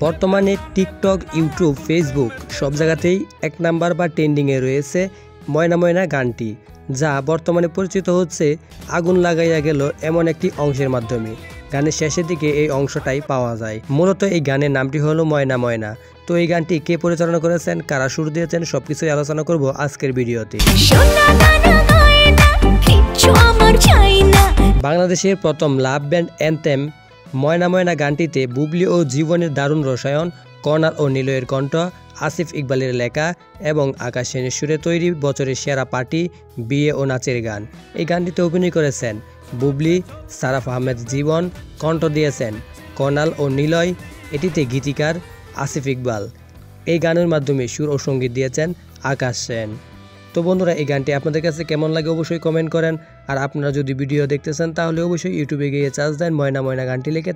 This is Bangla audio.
বর্তমানে টিকটক, ইউটিউব, ফেসবুক সব জায়গাতেই ১ নাম্বার বা ট্রেন্ডিংয়ে রয়েছে ময়না ময়না গানটি, যা বর্তমানে পরিচিত হচ্ছে আগুন লাগাইয়া গেল এমন একটি অংশের মাধ্যমে। গানের শেষের দিকে এই অংশটাই পাওয়া যায়। মূলত এই গানের নামটি হলো ময়না ময়না। তো এই গানটি কে পরিচালনা করেছেন, কারা সুর দিয়েছেন, সবকিছুই আলোচনা করব আজকের ভিডিওতে। বাংলাদেশের প্রথম লাভ ব্যান্ড অ্যানথেম ময়না ময়না গানটিতে বুবলি ও জীবনের দারুণ রসায়ন, কর্ণাল ও নিলয়ের কণ্ঠ, আসিফ ইকবালের লেখা এবং আকাশ সেনের সুরে তৈরি বছরের সেরা পার্টি, বিয়ে ও নাচের গান। এই গানটিতে অভিনয় করেছেন বুবলি, সারাফ আহমেদ জীবন, কণ্ঠ দিয়েছেন কর্ণাল ও নিলয়, এটিতে গীতিকার আসিফ ইকবাল। এই গানের মাধ্যমে সুর ও সঙ্গীত দিয়েছেন আকাশ সেন। তো বন্ধুরা, এই গানটি আপনাদের কাছে কেমন লাগে অবশ্যই কমেন্ট করেন। আর আপনারা যদি ভিডিও দেখতেছেন তাহলে অবশ্যই ইউটিউবে গিয়ে সার্চ দেন ময়না ময়না গানটি লিখে।